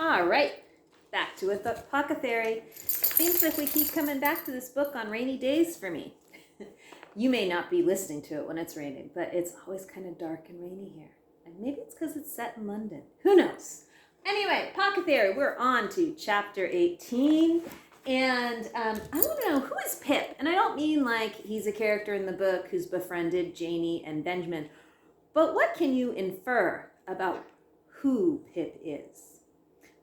All right, back to Apothecary. Seems like we keep coming back to this book on rainy days for me. You may not be listening to it when it's raining, but it's always kind of dark and rainy here. And maybe it's because it's set in London. Who knows? Anyway, Apothecary, we're on to chapter 18. And I want to know, who is Pip? And I don't mean like he's a character in the book who's befriended Janie and Benjamin, but what can you infer about who Pip is?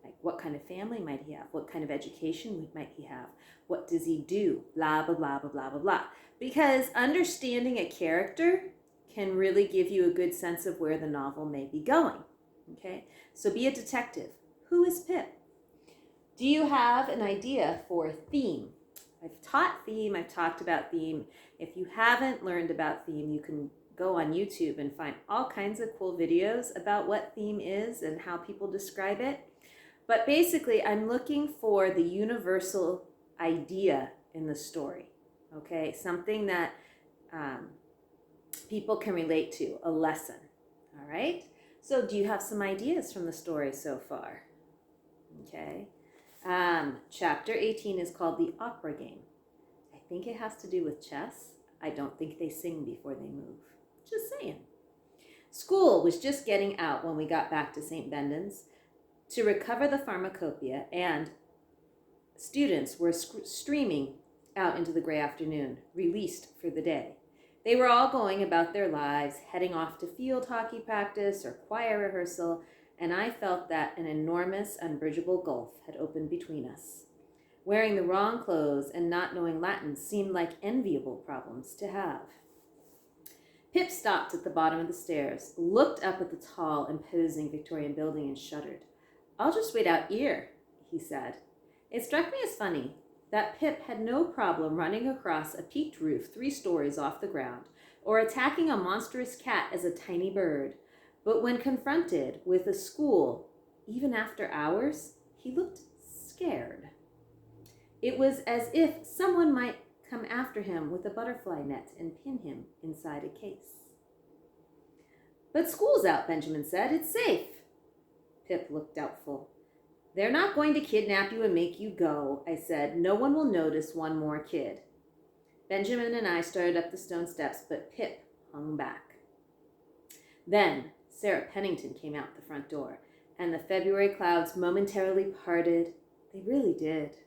Like, what kind of family might he have? What kind of education might he have? What does he do? Blah, blah, blah, blah, blah, blah, blah. Because understanding a character can really give you a good sense of where the novel may be going. Okay? So be a detective. Who is Pip? Do you have an idea for theme? I've taught theme. I've talked about theme. If you haven't learned about theme, you can go on YouTube and find all kinds of cool videos about what theme is and how people describe it. But basically, I'm looking for the universal idea in the story, okay? Something that people can relate to, a lesson, all right? So do you have some ideas from the story so far? Okay. Chapter 18 is called The Opera Game. I think it has to do with chess. I don't think they sing before they move. Just saying. School was just getting out when we got back to St. Bendon's to recover the pharmacopoeia, and students were streaming out into the gray afternoon, released for the day. They were all going about their lives, heading off to field hockey practice or choir rehearsal, and I felt that an enormous, unbridgeable gulf had opened between us. Wearing the wrong clothes and not knowing Latin seemed like enviable problems to have. Pip stopped at the bottom of the stairs, looked up at the tall, imposing Victorian building, and shuddered. "I'll just wait out here," he said. It struck me as funny that Pip had no problem running across a peaked roof 3 stories off the ground, or attacking a monstrous cat as a tiny bird. But when confronted with a school, even after hours, he looked scared. It was as if someone might come after him with a butterfly net and pin him inside a case. "But school's out," Benjamin said. "It's safe." Pip looked doubtful. "They're not going to kidnap you and make you go," I said. "No one will notice one more kid." Benjamin and I started up the stone steps, but Pip hung back. Then Sarah Pennington came out the front door, and the February clouds momentarily parted. They really did.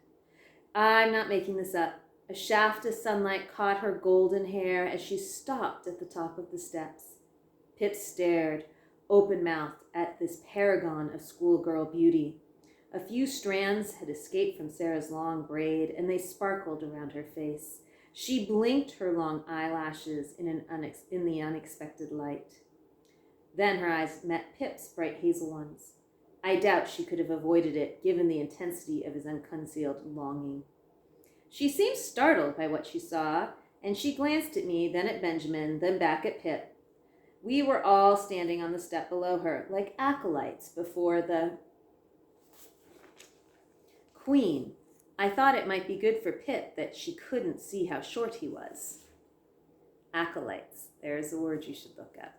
I'm not making this up. A shaft of sunlight caught her golden hair as she stopped at the top of the steps. Pip stared, open-mouthed, at this paragon of schoolgirl beauty. A few strands had escaped from Sarah's long braid, and they sparkled around her face. She blinked her long eyelashes in the unexpected light. Then her eyes met Pip's bright hazel ones. I doubt she could have avoided it, given the intensity of his unconcealed longing. She seemed startled by what she saw, and she glanced at me, then at Benjamin, then back at Pip. We were all standing on the step below her, like acolytes before the Queen. I thought it might be good for Pip that she couldn't see how short he was. Acolytes. There's a word you should look up.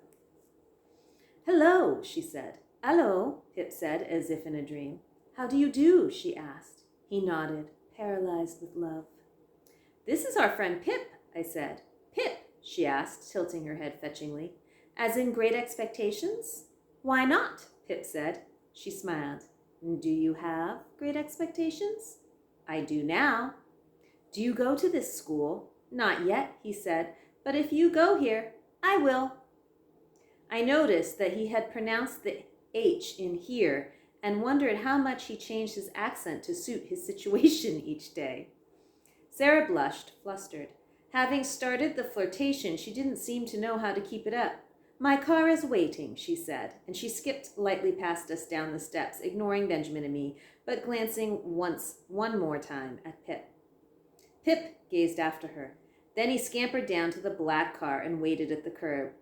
"Hello," she said. "Hello," Pip said, as if in a dream. "How do you do?" she asked. He nodded, paralyzed with love. "This is our friend Pip," I said. "Pip?" she asked, tilting her head fetchingly. "As in Great Expectations?" "Why not?" Pip said. She smiled. "Do you have great expectations?" "I do now." "Do you go to this school?" "Not yet," he said, "but if you go here, I will." I noticed that he had pronounced the H in here and wondered how much he changed his accent to suit his situation each day. Sarah blushed, flustered. Having started the flirtation, she didn't seem to know how to keep it up. "My car is waiting," she said, and she skipped lightly past us down the steps, ignoring Benjamin and me, but glancing one more time at Pip. Pip gazed after her. Then he scampered down to the black car and waited at the curb,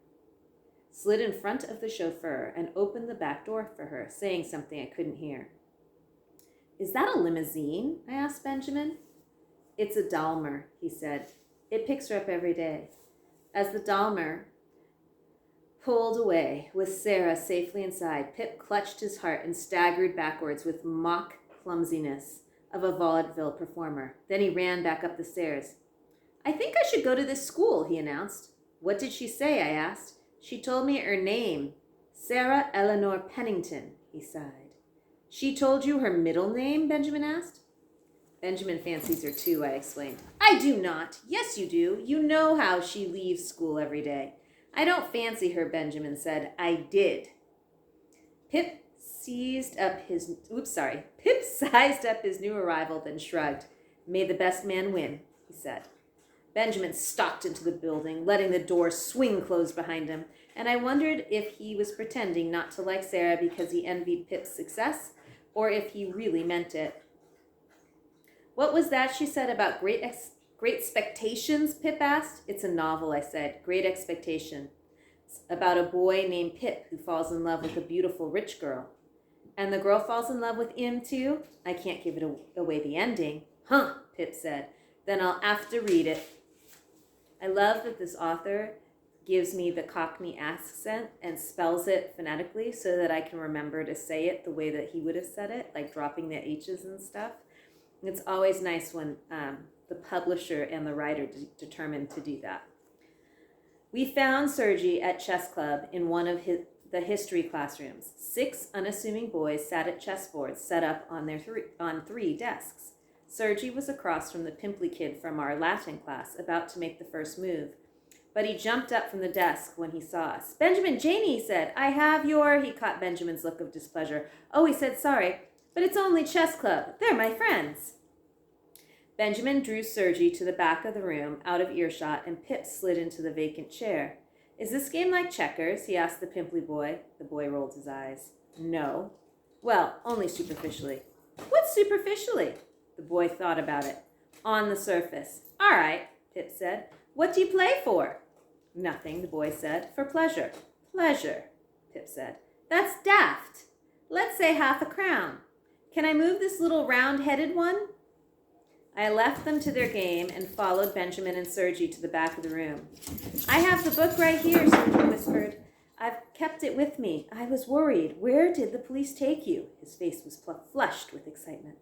slid in front of the chauffeur, and opened the back door for her, saying something I couldn't hear. "Is that a limousine?" I asked Benjamin. "It's a Dalmer," he said. "It picks her up every day." As the Dalmer pulled away, with Sarah safely inside, Pip clutched his heart and staggered backwards with mock clumsiness of a vaudeville performer. Then he ran back up the stairs. "I think I should go to this school," he announced. "What did she say?" I asked. "She told me her name. Sarah Eleanor Pennington," he sighed. "She told you her middle name?" Benjamin asked. "Benjamin fancies her too," I explained. "I do not." "Yes, you do. You know how she leaves school every day." "I don't fancy her," Benjamin said. "I did." Pip sized up his new arrival, then shrugged. "May the best man win," he said. Benjamin stalked into the building, letting the door swing closed behind him, and I wondered if he was pretending not to like Sarah because he envied Pip's success, or if he really meant it. "What was that she said about great expectations?" Pip asked. "It's a novel," I said. "Great Expectation. It's about a boy named Pip who falls in love with a beautiful rich girl." "And the girl falls in love with him too?" "I can't give it away the ending." "Huh," Pip said. "Then I'll have to read it." I love that this author gives me the Cockney accent and spells it phonetically so that I can remember to say it the way that he would have said it, like dropping the H's and stuff. It's always nice when the publisher and the writer determine to do that. We found Sergi at chess club in one of the history classrooms. 6 unassuming boys sat at chessboards set up on three desks. Sergi was across from the pimply kid from our Latin class, about to make the first move. But he jumped up from the desk when he saw us. "Benjamin, Janie," he said. "I have your—" He caught Benjamin's look of displeasure. "Oh," he said, "sorry, but it's only chess club. They're my friends." Benjamin drew Sergi to the back of the room, out of earshot, and Pip slid into the vacant chair. "Is this game like checkers?" he asked the pimply boy. The boy rolled his eyes. "No." "Well, only superficially." "What's superficially?" The boy thought about it. "On the surface." "All right," Pip said. "What do you play for?" "Nothing," the boy said. "For pleasure." "Pleasure," Pip said. "That's daft. Let's say half a crown. Can I move this little round-headed one?" I left them to their game and followed Benjamin and Sergi to the back of the room. "I have the book right here," Sergi whispered. "I've kept it with me. I was worried. Where did the police take you?" His face was flushed with excitement.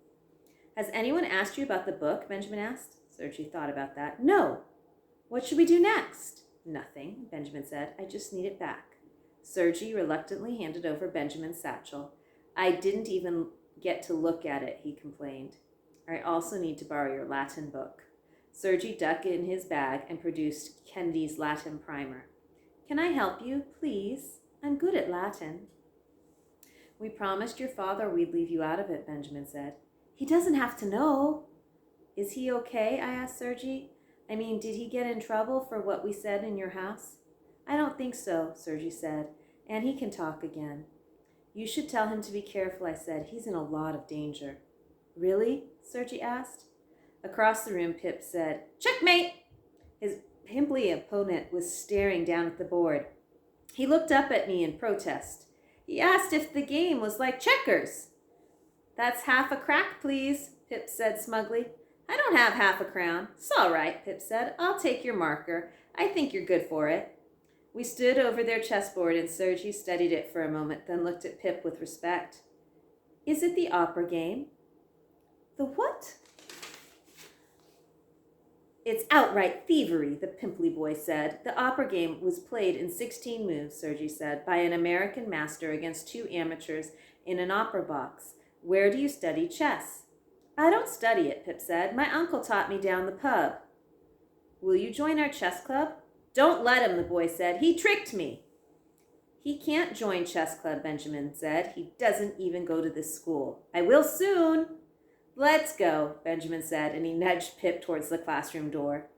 "Has anyone asked you about the book?" Benjamin asked. Sergi thought about that. "No." "What should we do next?" "Nothing," Benjamin said. "I just need it back." Sergi reluctantly handed over Benjamin's satchel. "I didn't even get to look at it," he complained. "I also need to borrow your Latin book." Sergi dug in his bag and produced Kennedy's Latin primer. "Can I help you, please? I'm good at Latin." "We promised your father we'd leave you out of it," Benjamin said. "He doesn't have to know." "Is he okay?" I asked Sergi. "I mean, did he get in trouble for what we said in your house?" "I don't think so," Sergi said, "and he can talk again." "You should tell him to be careful," I said. "He's in a lot of danger." "Really?" Sergi asked. Across the room, Pip said, "Checkmate!" His pimply opponent was staring down at the board. He looked up at me in protest. He asked if the game was like checkers. "That's half a crack, please," Pip said smugly. "I don't have half a crown." "It's all right," Pip said. "I'll take your marker. I think you're good for it." We stood over their chessboard and Sergi studied it for a moment, then looked at Pip with respect. "Is it the opera game?" "The what?" "It's outright thievery," the pimply boy said. "The opera game was played in 16 moves," Sergi said, "by an American master against 2 amateurs in an opera box. Where do you study chess?" "I don't study it," Pip said. "My uncle taught me down the pub." "Will you join our chess club?" "Don't let him," the boy said. "He tricked me." "He can't join chess club," Benjamin said. "He doesn't even go to this school." "I will soon." "Let's go," Benjamin said, and he nudged Pip towards the classroom door.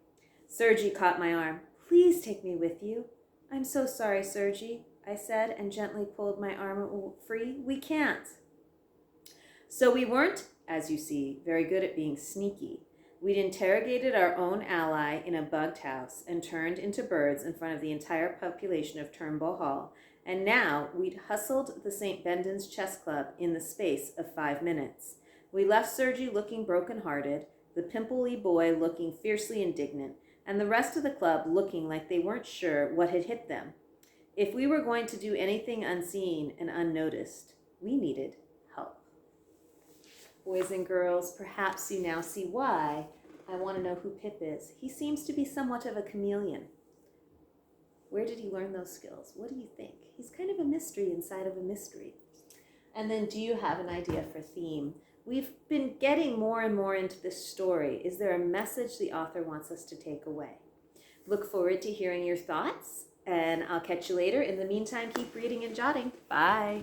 Sergi caught my arm. "Please take me with you." "I'm so sorry, Sergi," I said, and gently pulled my arm free. "We can't." So we weren't, as you see, very good at being sneaky. We'd interrogated our own ally in a bugged house and turned into birds in front of the entire population of Turnbull Hall, and now we'd hustled the St. Bendon's Chess Club in the space of 5 minutes. We left Sergi looking broken-hearted, the pimply boy looking fiercely indignant, and the rest of the club looking like they weren't sure what had hit them. If we were going to do anything unseen and unnoticed, we needed help. Boys and girls, perhaps you now see why I want to know who Pip is. He seems to be somewhat of a chameleon. Where did he learn those skills? What do you think? He's kind of a mystery inside of a mystery. And then, do you have an idea for theme? We've been getting more and more into this story. Is there a message the author wants us to take away? Look forward to hearing your thoughts, and I'll catch you later. In the meantime, keep reading and jotting. Bye.